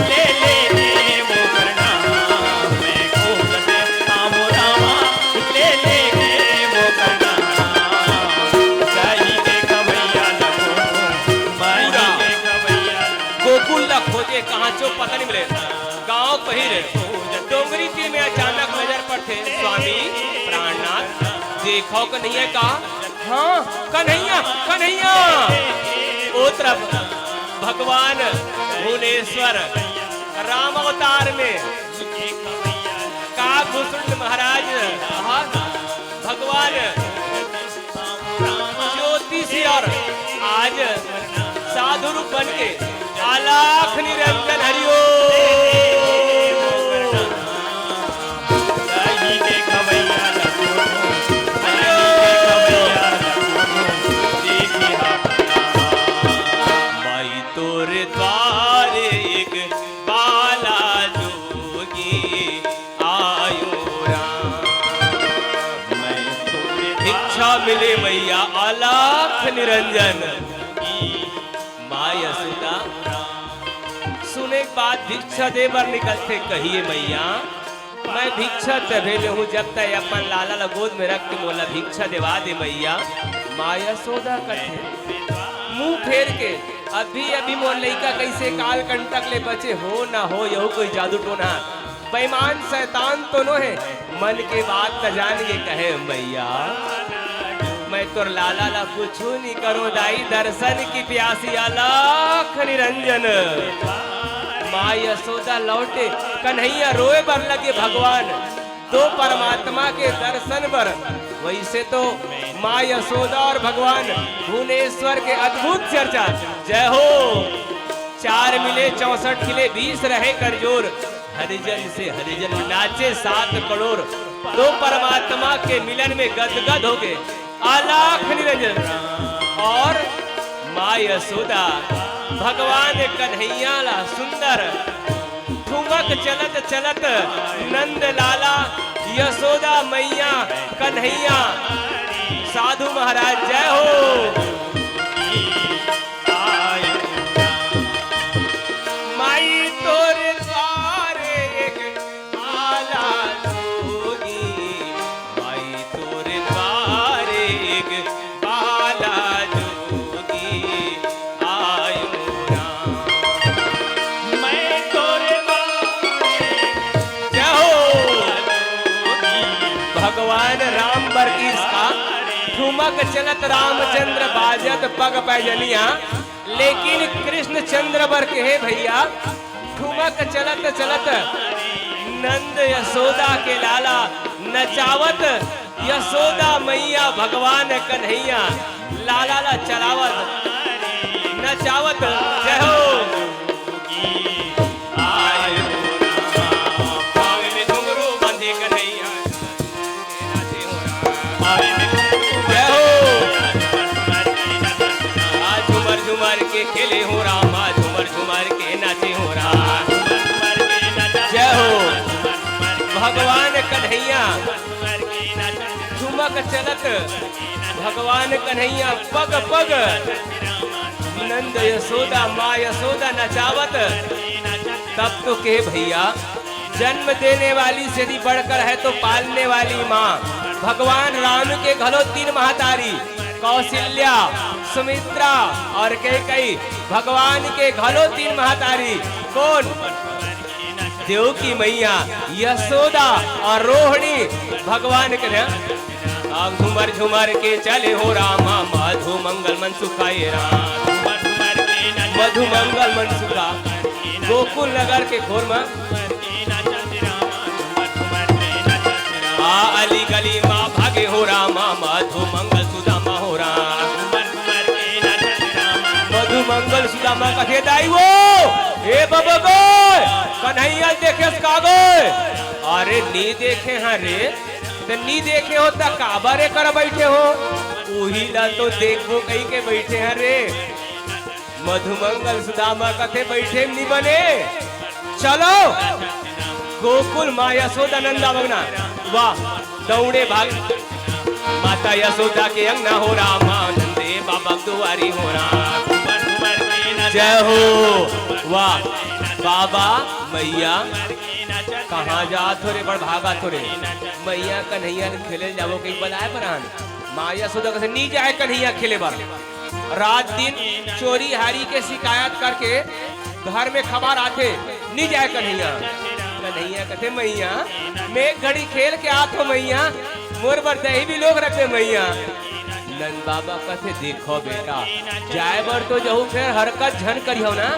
ले ले वो करना। मैं खोजते राम रामा ले ले वो करना। सही के कवैया लखो मही के कवैया गोकुल ला खोजे कहाँ चो पता नहीं मिले। गांव पहिरे डोंगरी ती में अचानक नजर पड़ते स्वामी प्राणनाथ देखो कन्हैया का। हाँ कन्हैया कन्हैया। ओ तरफ भगवान भुवनेश्वर राम अवतार में काकभूषण महाराज भगवान ज्योतिषी और आज साधु रूप बन के आलाख निरंजन हरिओ। सही के कवैया लखो मही के कवैया लखो देखी माई तोरे द्वारे एक बाला जोगी आयो राम। मैं तोरे भिक्षा मिले मैया आलाख निरंजन। माँ यशोदा सुने के बाद भिक्षा दे बर निकलते कहिए मैया मैं भिक्षा तभे ले हूँ जब तक अपन लाला ला गोद में रख के मोला भिक्षा देवा दे मैया। माँ यशोदा कथे मुंह फेर के अभी अभी मोर लइका कैसे काल कंटक ले बचे हो ना हो यहू कोई जादू टोना बेईमान शैतान तो नो है। मन के बात न जान के कहे मैया मैं तोर लाला ला कुछ नहीं करो दाई दर्शन की प्यासी आलाख निरंजन। माँ यशोदा लौटे कन्हैया रोए बर लगे भगवान तो परमात्मा के दर्शन बर। वैसे तो माँ यशोदा और भगवान भुवनेश्वर के अद्भुत चर्चा जय हो। 4 मिले 64 खिले 20 रहे कर जोर। हरिजन से हरिजन नाचे 7 करोड़। तो परमात्मा के मिलन में गदगद हो गए आलाख निरंजन। और माँ यशोदा भगवान कन्हैया ला सुंदर ठुमक चलत चलत नंद लाला यशोदा मैया कन्हैया साधु महाराज जय हो। माई तोरे द्वारे एक आला जोगी। माई तोरे द्वारे एक बाला जोगी आयो राम। मैं तोरे जय हो। भगवान राम वर्गीस का ठुमक चलत रामचंद्र बाजत पग पैजनिया। लेकिन कृष्ण चंद्र बर के है भैया ठुमक चलत चलत नंद यशोदा के लाला नचावत यशोदा मैया भगवान कन्हैया लाला ला चलावत नचावत जय हो पावे में घुंघरू बंधे कन्हैया जय हो आज झुमर झुमर के खेले हो राम आज झुमर झुमर के नाचे हो राम जय हो भगवान कन्हैया झुमक चलत भगवान कन्हैया पग पग नंद यशोदा माँ यशोदा नचावत तब तो के भैया जन्म देने वाली से भी बढ़कर है तो पालने वाली माँ भगवान राम के घलो 3 महातारी कौशल्या सुमित्रा और कैकेयी भगवान के घलो 3 महातारी कौन देव की मैया यशोदा और रोहिणी भगवान के झुमर झुमर के चले हो रामा मधु मंगल मन सुखाए राम मधु मंगल मन सुखा गोकुल नगर के घोर में अली गली माँ भागे हो रामा मधु मंगल सुदामा हो राम मधु मंगल सुदामा कथे दाई वो ए बाबा गो कन्हैया देखे कागो अरे नी देखे हाँ रे तो नी देखे हो तो काबारे कर बैठे हो वही ला तो देखो कहीं के बैठे हैं रे मधुमंगल सुदामा कथे बैठे नहीं बने चलो गोकुल माँ यशोदा नंदा भगना वाह दौड़े भाग माता यशोदा के अंगना हो रामा नंदे बाबा दुआरी हो राम जय हो वाह बाबा मैया कहाँ जा थोड़े बड़ भागा थोड़े मैया कन्हैया खेले जावो कहीं बनाए बरान माँ यशोदा कथे नहीं जाए कन्हैया खेले बार रात दिन चोरी हारी के शिकायत करके घर में खबर आते नहीं जाए कन्हैया कन्हैया कथे मैया मैं घड़ी खेल के आत हो मैया मोर बर दही भी लोग रखे मैया नंद बाबा कथे देखो बेटा जाए बर तो जहू फिर हरकत झन करियो ना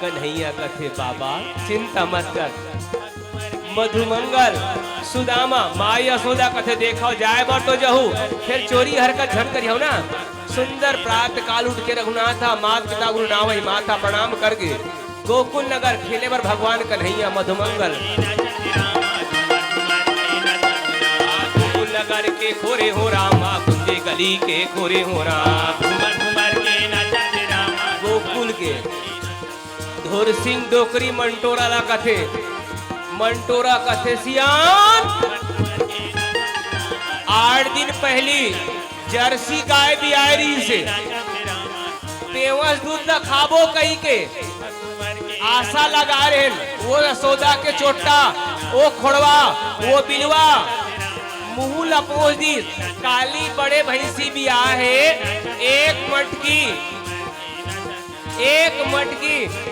कन्हैया कथे बाबा चिंता मत कर मधुमंगल सुदामा माँ यशोदा कथे देखो जाए बर तो जहू फिर चोरी हरकत झन करियो ना सुंदर प्रातः काल उठ के रघुनाथा मात पिता गुरु नावई माता प्रणाम करके गोकुल नगर खेले बर भगवान कन्हैया मधुमंगल गोकुल नगर के खोरे हो रामा कुंजे गली के खोरे हो राम गोकुल के धोर सिंह डोकरी मंटोरा ला कथे मंटोरा कथे सियान 8 दिन पहली जर्सी गाय भी आयरी से पेवस दूध ला खाबो कही के आशा लगा रहे वो यशोदा के चोटा वो खोड़वा वो बिलवा मुंह लपोस दी काली बड़े भैंसी भी आ है एक मटकी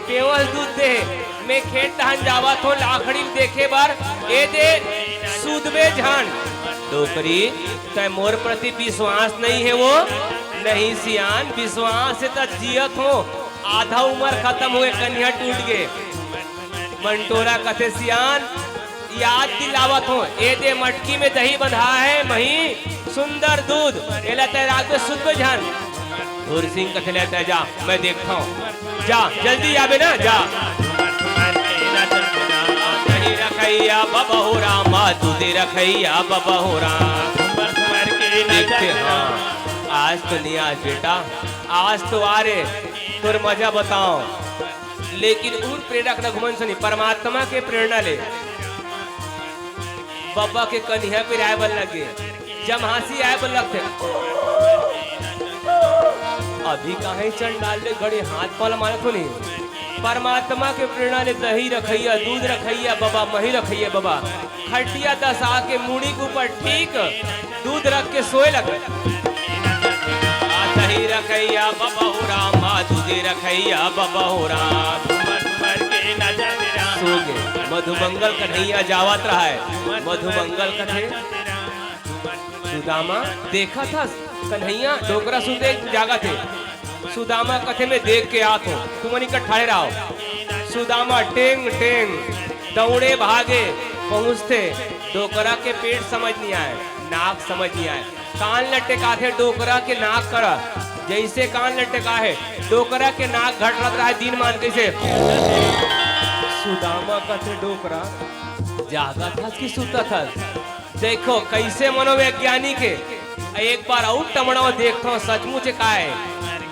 पेवस दूध दे मैं खेत धान जावा थो लाखड़ी देखे बार ए दे सूदबे झान डोकरी तय मोर प्रति विश्वास नहीं है वो नहीं सियान विश्वास से तो जियत हो आधा उम्र खत्म हुए कन्या टूट गए मंटोरा कथे सियान याद दिलावत हो ए दे मटकी में दही बंधा है मही सुंदर दूध एला तैराक में शुद्ध झान धूर सिंह कथे लेता जा मैं देखता हूँ जा जल्दी आवे ना जा नहीं रखैया बाबा हो राम दूधे रखैया बाबा हो राम देखते हाँ आज तो नहीं आज बेटा आज तो आ रे तुर मजा बताओ लेकिन उन प्रेरक रघुमन सुनी परमात्मा के प्रेरणा ले बाबा के कन्हैया पे आए बल लगे जब हंसी आए बल लगते अभी कहीं चढ़ डाल ले घड़ी हाथ पाल मारे तो नहीं परमात्मा के प्रेरणा ले दही रखैया दूध रखैया बाबा मही रखैया बाबा खटिया 10 आके मुड़ी के ऊपर ठीक दूध रख के सोए लगे दही रखैया बाबा हो राम दूधे रखैया बाबा हो राम सो गए मधुमंगल कन्हैया जावत रहा है मधुमंगल कथे सुदामा देखा था कन्हैया डोकरा सुते जागा थे सुदामा कथे में देख के आत हो तुम इकट्ठा ठाड़े रहो सुदामा टेंग टेंग दौड़े भागे पहुंचते डोकरा के पेट समझ नहीं आए, नाक समझ नहीं आए, कान लटका थे डोकरा के नाक कर, जैसे कान लटका है डोकरा के नाक घट रहा है दिन मान कैसे। सुदामा का थे डोकरा जागा था कि सुता था। देखो कैसे मनोवैज्ञानिक के एक बार और टमड़ो देखता हूँ सचमुच का है।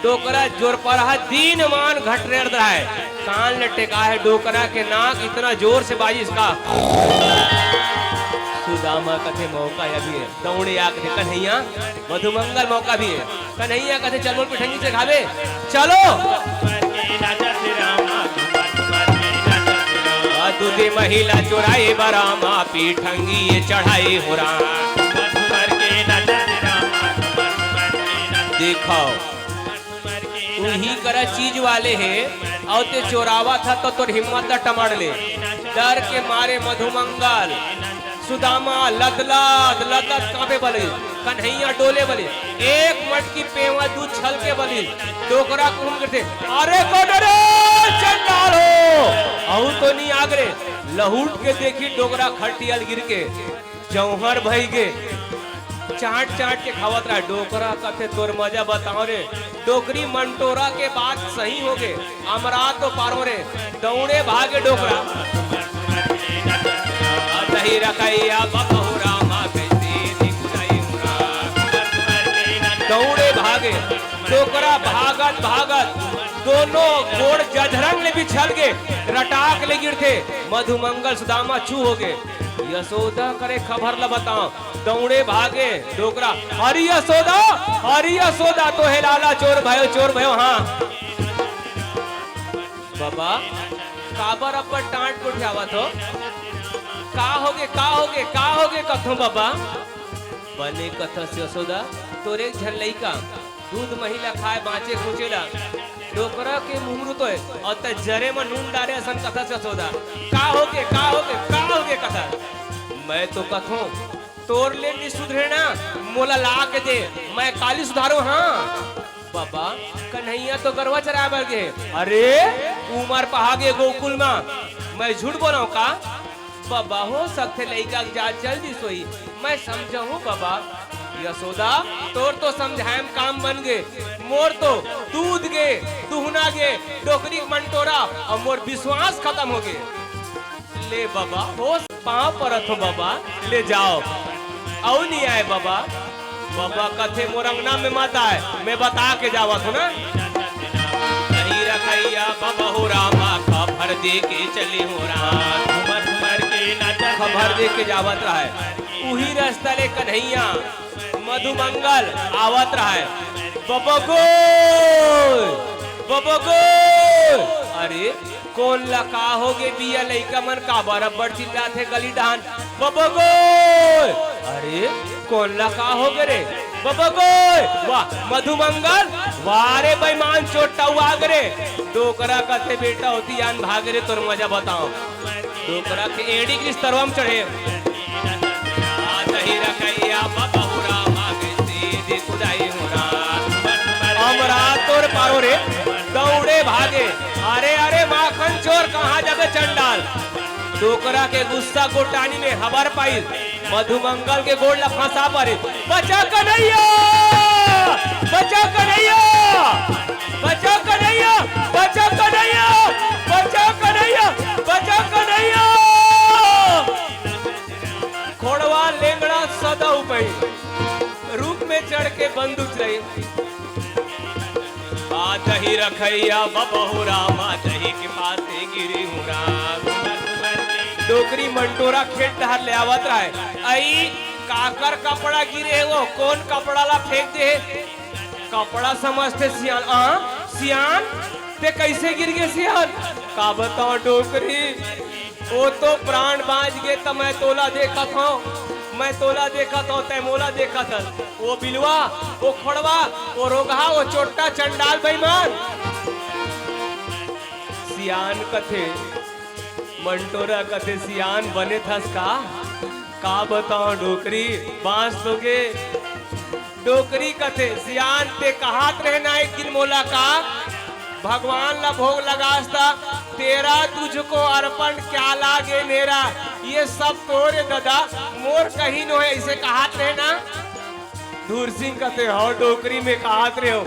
डोकरा जोर पर दीन मान घट रहा है, कान लटका है डोकरा के नाक इतना जोर से बाजी इसका। सुदामा कथे मौका अभी है, दौड़े आके कन्हैया मधुमंगल मौका भी है, कन्हैया कथे चलो पिठंगी से खावे चलो। दूधे महिला चुराए बरामा पीठंगी ये चढ़ाई हो रहा। देखो उही करा चीज वाले है और ते चोरावा था तो तोर हिम्मत टमाड़ ले। डर के मारे मधुमंगल सुदामा लदलद लदलद कांपे बले, कन्हैया डोले बले, एक मटकी पेवा दूध छल के बली डोकरा घूम करते। अरे कोडरे चंडाल हो औ तो नहीं आगरे लहूट के देखी डोकरा खटियल गिर के जौहर भई गे चाट चाट के खावत रहा। डोकरा कथे तोर मजा बताओ रे, डोकरी मंटोरा के बाद सही हो गए अमरा तो पारो रे। दौड़े भागे डोकरा दही रखैया बबहुरा माँ कैसे दौड़े भागे डोकरा भागत भागत दोनों गोड़ जधरंग ले बिछल गए, रटाक ले गिर थे। मधुमंगल सुदामा छू हो गए। यशोदा करे खबर ला बताओ, दौड़े भागे डोकरा हरी यशोदा तो है लाला चोर भयो। हाँ बाबा काबर अपर टांट को उठावा तो का होगे कथो बाबा बने कथा से यशोदा तोरे झल्लई का दूध महिला खाए बाँचे खोचेला डोकरा के मुंगरू तो है और त जरे में नून डारे असन कथा से यशोदा का होगे कथा। मैं तो कथो तोर ले नहीं सुधरे ना मोला ला के दे मैं काली सुधारू। हाँ बाबा कन्हैया तो गरवा चरा बर गए। अरे उमर पहागे गोकुल में मैं झूठ बोला का बाबा हो सकते लड़का जा जल्दी सोई मैं समझाऊं बाबा। यशोदा तोर तो समझाएम काम बन गे, मोर तो दूध गे दुहना गे डोकरी मंटोरा और मोर विश्वास खत्म हो गए। ले बाबा हो पाँव परत हो बाबा ले जाओ औ नहीं आए बाबा। बाबा कथे मोरंगना में मत आए मैं बता के जावत हो ना। नहीं रखैया बाबा हो रामा खबर दे के चले हो राम खबर दे के जावत रहा है। उही रास्ता ले कन्हैया मधुमंगल आवत रहा है। बबो अरे कौन लका हो गे बिया लइका मन का बराबर चिल्ला थे गली डान बबो अरे कौन लका हो गे रे बबो वाह मधुमंगल वारे बेईमान चोटा हुआ रे डोकरा कथे बेटा होती आन भाग रे तोर मजा बताओ। डोकरा के एड़ी की तरवम चढ़े दही रखैया बबहुरा मागे सीधी खुदाई होरा हमरा तोर पारो रे दौड़े भागे। अरे माखन चोर कहाँ जाबे चंडाल। डोकरा के गुस्सा गोटानी में हबर पाई मधुमंगल के गोड़ ला फंसा पड़े। बचा कन्हैया बचा कन्हैया बचा कन्हैया बचा कन्हैया बचा कन्हैया बचा कन्हैया। खोड़वा लेंगड़ा सदा उपई रूप में चढ़ के बंदूक रही दही रखैया बबहुरा माँ दही के पास गिरी हुरा। डोकरी मंटोरा खेत डहर ले आवत रहा है। आई काकर कपड़ा गिरे वो कौन कपड़ा ला फेंक दे कपड़ा समझते सियान ते कैसे गिर गए सियान का बताओ। डोकरी वो तो प्राण बाज गए तो मैं तोला देखा था तय मोला देखा था। वो बिलवा वो खोड़वा वो रोगहा वो चोटा चंडाल बेईमान सियान कथे मंटोरा कथे सियान बने थस का बताओ। डोकरी बांस दोगे डोकरी कथे सियान ते कहात रहना एक दिन मोला का भगवान ला भोग लगास्ता तेरा तुझको अर्पण क्या लागे मेरा, ये सब तोरे दादा मोर कहीं नो है, इसे कहात रहे ना। धूर सिंह कहते हो डोकरी में कहात रहे हो,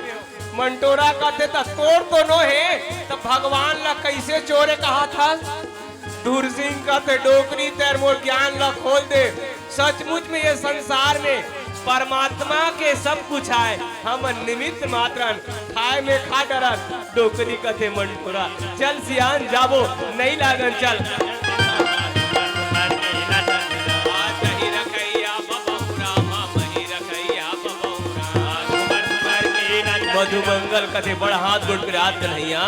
मंटोरा कहते तो तोड़ तो नो है, तो भगवान ला कैसे चोरे कहा था। धूर सिंह कहते डोकरी तेर मोर ज्ञान ला खोल दे, सचमुच में ये संसार में परमात्मा के सब कुछ आए, हम निमित्त मात्रन, खाए में खा डरन। डोकरी कहते मंटोरा चल सियान जाबो नहीं लागन चल। मधुमंगल कथे बड़ हाथ जोड़ कर हाथ कन्हैया,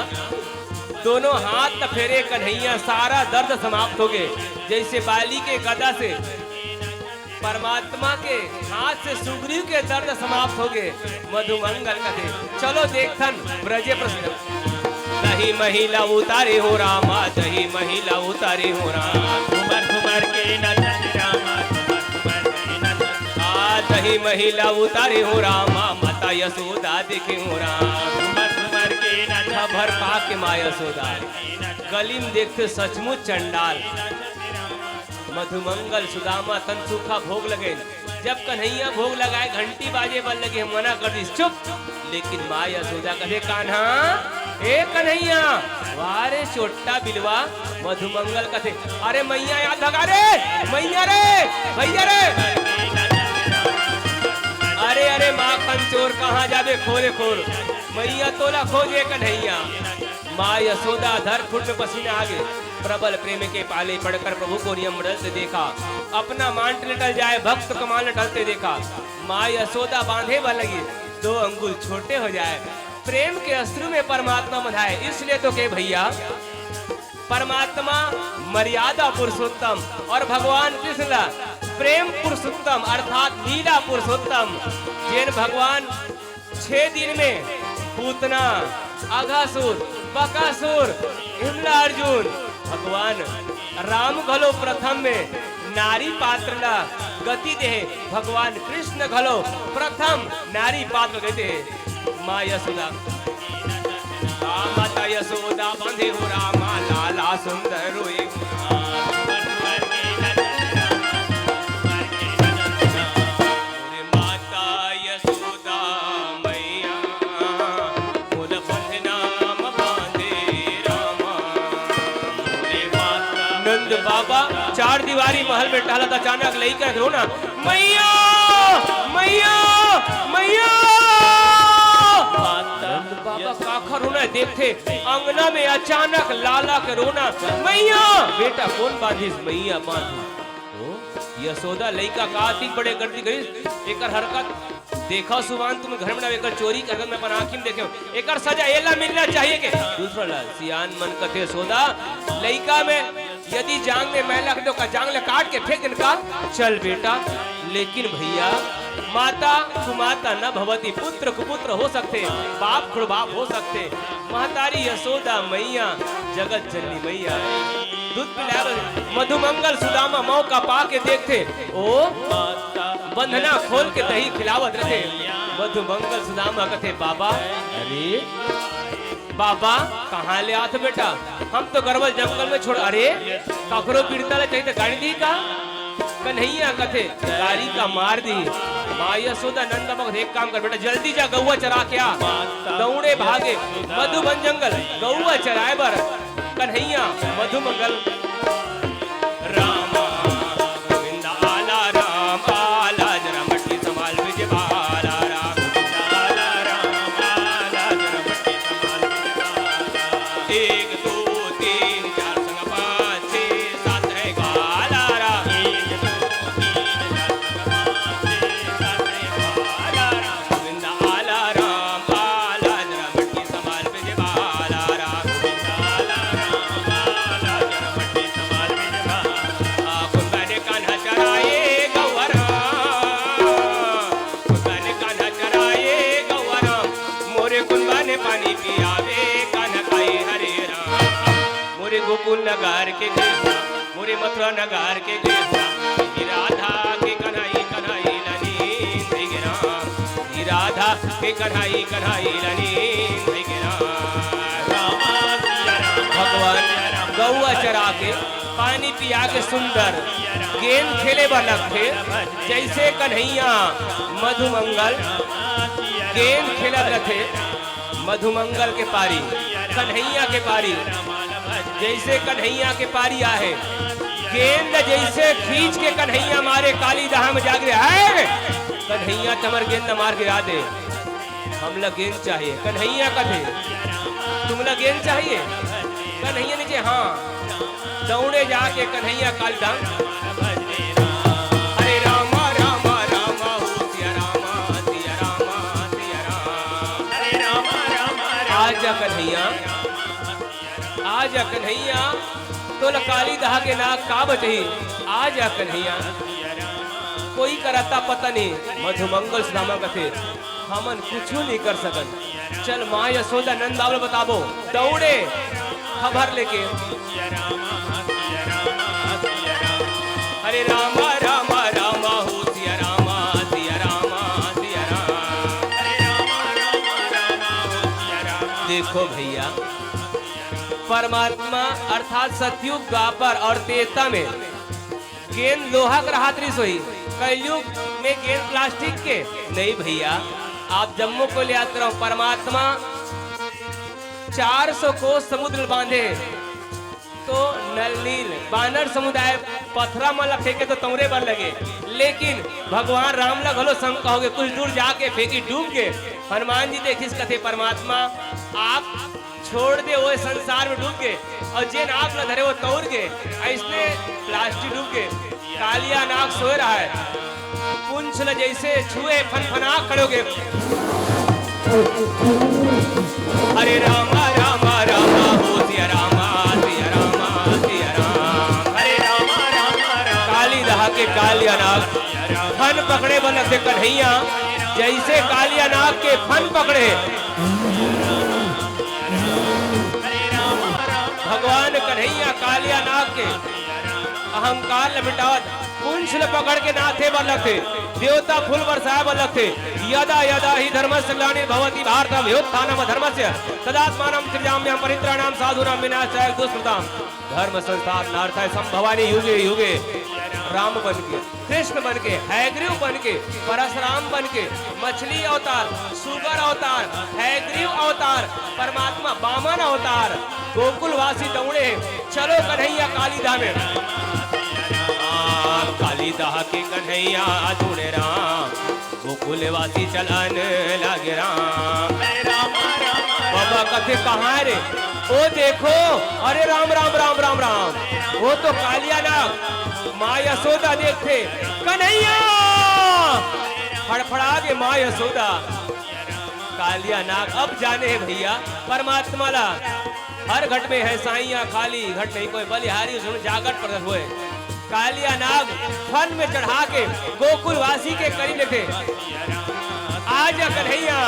दोनों हाथ न फेरे कन्हैया, सारा दर्द समाप्त हो गए। जैसे बाली के गदा से परमात्मा के हाथ से सुग्रीव के दर्द समाप्त हो गए। मधुमंगल कथे चलो देखथन ब्रजे प्रश्न। दही महिला उतारे हो रामा, दही महिला उतारे हो राम, घुमर घुमर के नचन रामा, घुमर घुमर के नचन। दही महिला उतारे हो रामा, माता यशोदा देखे हो राम, घुमर घुमर के नचन। खबर पा के माँ यशोदा गलीम देखते सचमुच चंडाल। मधुमंगल सुदामा तन सूखा भोग लगे, जब कन्हैया भोग लगाए घंटी बाजे बल लगे, हम मना कर दी चुप। लेकिन माँ यशोदा कहे कान्हा ए कन्हैया वारे चोट्टा बिलवा। मधुमंगल कथे अरे मैया याद भगा रे, मैया रे भैया रे, अरे अरे माखन चोर कहाँ जाबे खोले खोल, मैया तोला खोजे कन्हैया। माँ यशोदा धर फुट में पसीना आगे, प्रबल प्रेम के पाले पड़कर प्रभु को नियम बदलते देखा, अपना मांट निकल जाए भक्त कमाल टलते देखा। माँ यशोदा बांधे बन लगी, 2 अंगुल छोटे हो जाए, प्रेम के अश्रु में परमात्मा बंधाए। इसलिए तो के भैया परमात्मा मर्यादा पुरुषोत्तम और भगवान कृष्ण प्रेम पुरुषोत्तम अर्थात लीला पुरुषोत्तम। जिन भगवान 6 दिन में पूतना, अघासुर, बकासुर, हिमला अर्जुन, भगवान राम घलो प्रथम में नारी पात्र ला गति दे, भगवान कृष्ण घलो प्रथम नारी पात्र देते। माँ यशोदा माता यशोदा बंधे हो रामा, लाला सुंदर रोए माता यशोदा मैया, मुल बंधना बांधे रामा। नंद बाबा 4 दीवारी महल में टहला था, अचानक लेकर रोना मैया मैया मैया। नंद बाबा काखर रोना देखते, अंगना में अचानक लाला के रोना मैया। बेटा कौन बांधिस, मैया बांधी। यशोदा लइका का आतिक बड़े गर्दी करिस, एकर हरकत देखा सुभान, तुम घर में ना एकर चोरी कर मैं अपन आँखी में देखे, एकर सजा एला मिलना चाहिए के। दूसरा ला सियान मन कथे यशोदा लइका में यदि जांग में मैला दो का जांग ले काट के फेंक इनका चल बेटा। लेकिन भैया माता कुमाता न भवती, पुत्र कुपुत्र हो सकते, बाप खुड़बाप हो सकते। महतारी यशोदा मैया जगत जननी मैया दूध पिलाए। मधुमंगल सुदामा मौका पा के देखते, ओ बंधना खोल के दही खिलावत रहते। मधुमंगल सुदामा कहते बाबा, अरे बाबा कहाँ ले आते बेटा, हम तो गरबल जंगल में छोड़, अरे ककरो पीड़ता ले चाहिए तो गाड़ी दी का। कन्हैया कथे गाड़ी का मार दी। माँ यशोदा नंद बाबा एक काम कर बेटा, जल्दी जा गौवा चरा के आ। दौड़े भागे मधुबन जंगल गौवा चराए बर। कन्हैया मधुमंगल रामा गोविंद आला राम आला, जरा मट्टी संभाल विजय बाला राम, आला राम आला, जरा मट्टी संभाल विजय बाला। 1 2 3 4 संग 5 6 7 है गाला राम, 1 2 3 4 संग 5 6 7 है गाला राम। गोविंद आला राम आला, जरा मट्टी संभाल विजय बाला राम, गोविंद आला राम आला, जरा मट्टी संभाल विजय बाला। कुंदन कान्हा चराए गौरा, कुंदन कान्हा चराए गौरा, मोरे कुंबा ने पानी पियावे, कान्हा खाए हरे राम। मोरे गोकुल नगार के कृष्णा, मोरे मथुरा नगार के कृष्णा, राधा के कन्हई कन्हई लनी गे राम, राधा के कन्हई कन्हई लनी गे राम। भगवान गौआ चरा के पानी पिया के सुंदर गेंद खेले बलक थे जैसे कन्हैया मधुमंगल गेंद खेलत थे मधुमंगल के पारी कन्हैया के पारी जैसे कन्हैया के पारी आहे गेंद जैसे खींच के कन्हैया मारे काली दहा में जाग रहे है कन्हैया तमर गेंद मार गिरा दे हमला गेंद चाहिए कन्हैया कथे तुमला गेंद चाहिए कन्हैया नीचे हाँ दौड़े जाके कन्हैया काली दहा हरे रामा रामा रामा हो सिया रामा सिया रामा सिया राम हरे रामा रामा आजा कन्हैया आजा कन्हैया तो काली दहा के नाक का बचही आजा कन्हैया कोई करता पता नहीं मधुमंगल सुदामा कथे हमन कुछ नहीं कर सकन चल माँ यशोदा नंद बाबू बताबो दौड़े खबर लेके हरे रामा रामा रामा हो सिया रामा सिया रामा सिया राम देखो भैया परमात्मा अर्थात सतयुग द्वापर और त्रेता में गेंद लोहा का रहा सोई कलयुग में गेंद प्लास्टिक के नहीं भैया आप जम्मू को ले आते रहो परमात्मा 400 कोस समुद्र बांधे तो नल नील बानर समुदाय पथरा माला फेंके तो तमरे बर लगे लेकिन भगवान राम लग हलो संग कहोगे कुछ दूर जाके फेंकी डूब के हनुमान जी देखिस कथे परमात्मा आप छोड़ दे वो संसार में डूब गए और जिन आप न धरे वो तौर गए ऐसने प्लास्टिक डूब गए कालिया नाग सोए रहा है पुंछ न जैसे छुए फनफना खड़ोगे हरे रामा रामा रामा हो सिया रामा सिया रामा सिया राम हरे रामा रामा रामा काली दहा के कालिया नाग फन पकड़े बलक से कन्हैया जैसे कालिया नाग के फन पकड़े भगवान कन्हैया कालिया नाग के अहंकार लमिटावत पुंछ पकड़ के नाथे बलक थे देवता फूल बरसाए बलक थे यदा यदा ही धर्मस्य ग्लानिर् भवति भारत व्युत्थानम् धर्मस्य तदात्मानं सृजाम्यहं परित्राणां साधूनां विनाशाय दुष्कृतां धर्म संस्थापनार्थाय संभवामि युगे युगे राम बन के कृष्ण बन के हैग्रीव बन के परशुराम बन के मछली अवतार सुगर अवतार हैग्रीव अवतार परमात्मा वामन अवतार गोकुलवासी दौड़े चलो कन्हैया कालीदा में कालीदाह के कन्हैया जुड़े राम गोकुलवासी चलन लगे राम बाबा कथे कहाँ है रे ओ देखो अरे राम राम राम राम राम वो तो कालिया नाग माँ यशोदा देखते कन्हैया फड़फड़ा के माँ यशोदा कालिया नाग अब जाने हैं भैया परमात्मा ला हर घट में है साइया खाली घट नहीं कोई बलिहारी जागट प्रकट हुए कालिया नाग फन में चढ़ा के गोकुलवासी के करीब लेते आजा कन्हैया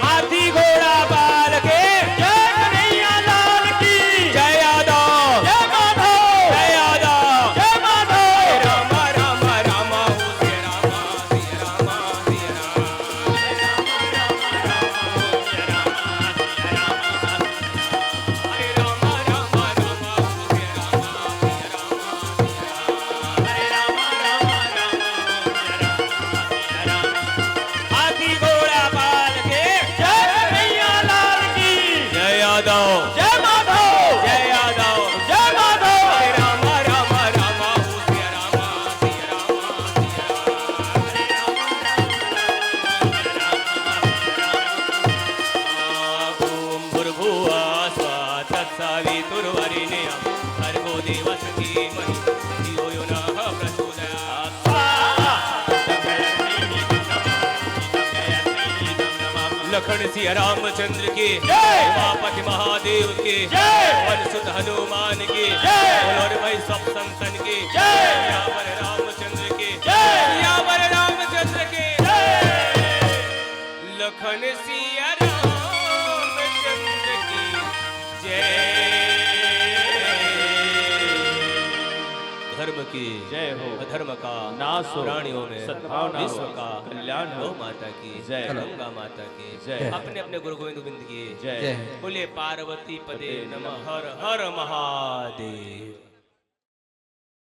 हाथी घोड़ा बाल के जय कन्हैया लाल की जय यादव जय माधव जय यादव जय माधव रामा रामा रामा हो सिया रामा सिया रामा सिया हरे रामा रामा रामा हो सिया रामा सिया रामा हाथी घोड़ा बाल के जय कन्हैया लाल की जय यादव जय माधव जय यादव जय माधव हरे रामा रामा रामा हो सिया रामा सिया रामा ओम भूर्भुवः स्वः तत्सवितुर्वरेण्यं भर्गो देवस्य धीमहि धियो यो नः प्रचोदयात् लखन सिया रामचंद्र के जय। उमापति महादेव के जय। वन सुत हनुमान के जय। और भाई सब संतन के जय। यावर रामचंद्र के जय। यावर रामचंद्र के जय। लखन सिया रामचंद्र की जय धर्म की जय हो। अधर्म का नाश हो। प्राणियों में सद्भावना हो। विश्व का कल्याण हो। गौ माता की जय। गंगा माता की जय। अपने अपने गुरु गोविंद गोविंद की जय। बोले पार्वती पदे नमः। हर हर महादेव।